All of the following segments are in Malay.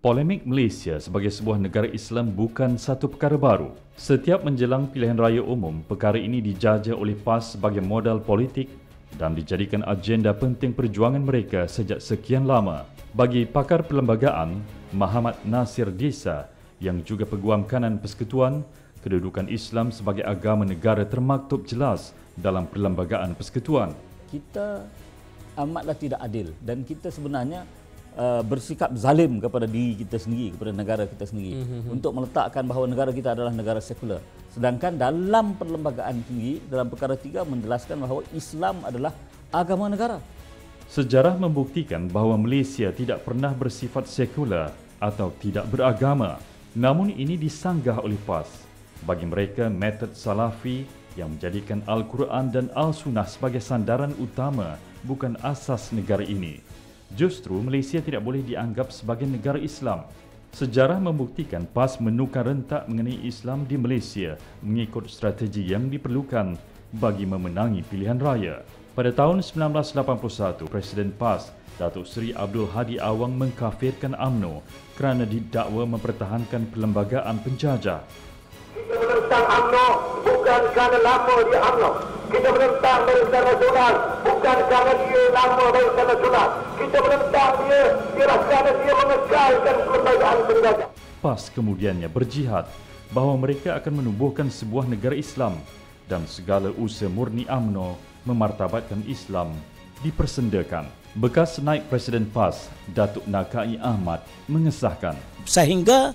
Polemik Malaysia sebagai sebuah negara Islam bukan satu perkara baru. Setiap menjelang pilihan raya umum, perkara ini dijaja oleh PAS sebagai modal politik dan dijadikan agenda penting perjuangan mereka sejak sekian lama. Bagi pakar perlembagaan, Muhammad Nasir Desa, yang juga peguam kanan Persekutuan, kedudukan Islam sebagai agama negara termaktub jelas dalam perlembagaan Persekutuan. Kita amatlah tidak adil dan kita sebenarnya bersikap zalim kepada diri kita sendiri, kepada negara kita sendiri untuk meletakkan bahawa negara kita adalah negara sekular. Sedangkan dalam perlembagaan tinggi, dalam perkara 3 menjelaskan bahawa Islam adalah agama negara. Sejarah membuktikan bahawa Malaysia tidak pernah bersifat sekular atau tidak beragama. Namun ini disanggah oleh PAS. Bagi mereka, metod Salafi yang menjadikan Al-Quran dan Al-Sunnah sebagai sandaran utama bukan asas negara ini. Justru Malaysia tidak boleh dianggap sebagai negara Islam. Sejarah membuktikan PAS menukar rentak mengenai Islam di Malaysia mengikut strategi yang diperlukan bagi memenangi pilihan raya. Pada tahun 1981, Presiden PAS, Datuk Seri Abdul Hadi Awang mengkafirkan UMNO kerana didakwa mempertahankan perlembagaan penjajah. Kita menentang UMNO bukan kerana lama dia UMNO. Kita menentang Barisan Nasional bukan kerana dia lama Barisan Nasional. Kita menentang dia kerana dia mengekalkan perlembagaan penjajah. PAS kemudiannya berjihad bahawa mereka akan menubuhkan sebuah negara Islam dan segala usaha murni UMNO memartabatkan Islam dipersendakan. Bekas naib Presiden PAS, Datuk Nakai Ahmad, mengesahkan. Sehingga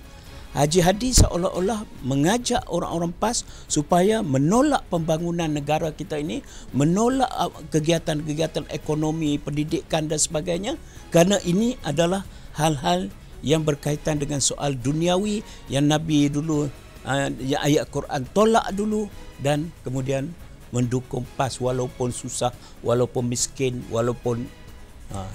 Haji Hadi seolah-olah mengajak orang-orang PAS supaya menolak pembangunan negara kita ini, menolak kegiatan-kegiatan ekonomi, pendidikan dan sebagainya, kerana ini adalah hal-hal yang berkaitan dengan soal duniawi yang Nabi dulu, ayat Quran tolak dulu dan kemudian mendukung PAS walaupun susah, walaupun miskin, walaupun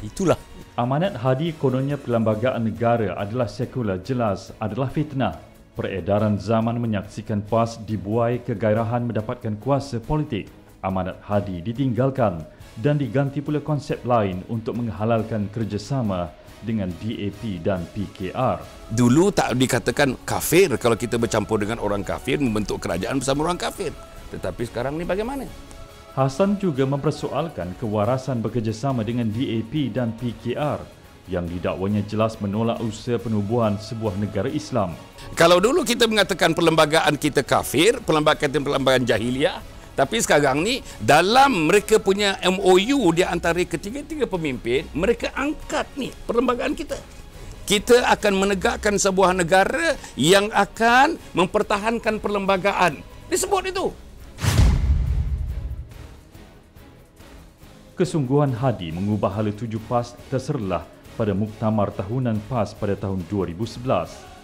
itulah. Amanat Hadi kononnya perlembagaan negara adalah sekular jelas adalah fitnah. Peredaran zaman menyaksikan PAS dibuai kegairahan mendapatkan kuasa politik. Amanat Hadi ditinggalkan dan diganti pula konsep lain untuk menghalalkan kerjasama dengan DAP dan PKR. Dulu tak dikatakan kafir kalau kita bercampur dengan orang kafir, membentuk kerajaan bersama orang kafir. Tetapi sekarang ni bagaimana? Hasan juga mempersoalkan kewarasan bekerjasama dengan DAP dan PKR yang didakwanya jelas menolak usaha penubuhan sebuah negara Islam. Kalau dulu kita mengatakan perlembagaan kita kafir, perlembagaan jahiliah, tapi sekarang ni dalam mereka punya MOU di antara ketiga-tiga pemimpin, mereka angkat ni perlembagaan kita. Kita akan menegakkan sebuah negara yang akan mempertahankan perlembagaan. Disebut itu. Kesungguhan Hadi mengubah hala tuju PAS terserlah pada muktamar tahunan PAS pada tahun 2011.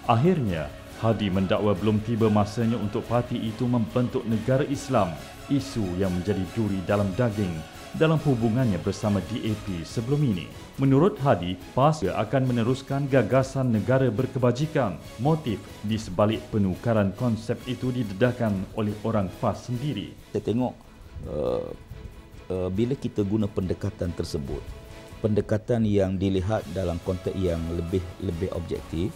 Akhirnya, Hadi mendakwa belum tiba masanya untuk parti itu membentuk negara Islam, isu yang menjadi duri dalam daging dalam hubungannya bersama DAP sebelum ini. Menurut Hadi, PAS akan meneruskan gagasan negara berkebajikan. Motif di sebalik penukaran konsep itu didedahkan oleh orang PAS sendiri. Saya tengok bila kita guna pendekatan tersebut, pendekatan yang dilihat dalam konteks yang lebih objektif,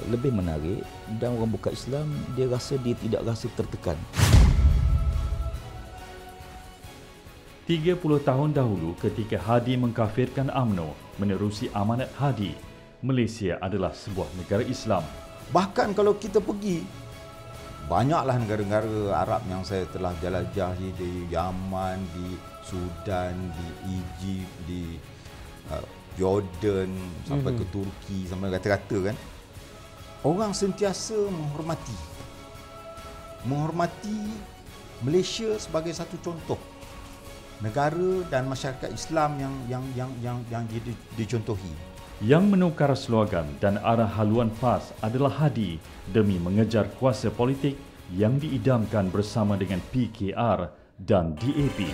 lebih menarik, dan orang bukan Islam dia tidak rasa tertekan. 30 tahun dahulu ketika Hadi mengkafirkan UMNO menerusi amanat Hadi, Malaysia adalah sebuah negara Islam. Bahkan kalau kita pergi, banyaklah negara-negara Arab yang saya telah jelajah di Yaman, di Sudan, di Egypt, di Jordan, sampai ke Turki, sampai kata-kata kan. Orang sentiasa menghormati Malaysia sebagai satu contoh negara dan masyarakat Islam yang dicontohi. Yang menukar slogan dan arah haluan PAS adalah Hadi demi mengejar kuasa politik yang diidamkan bersama dengan PKR dan DAP.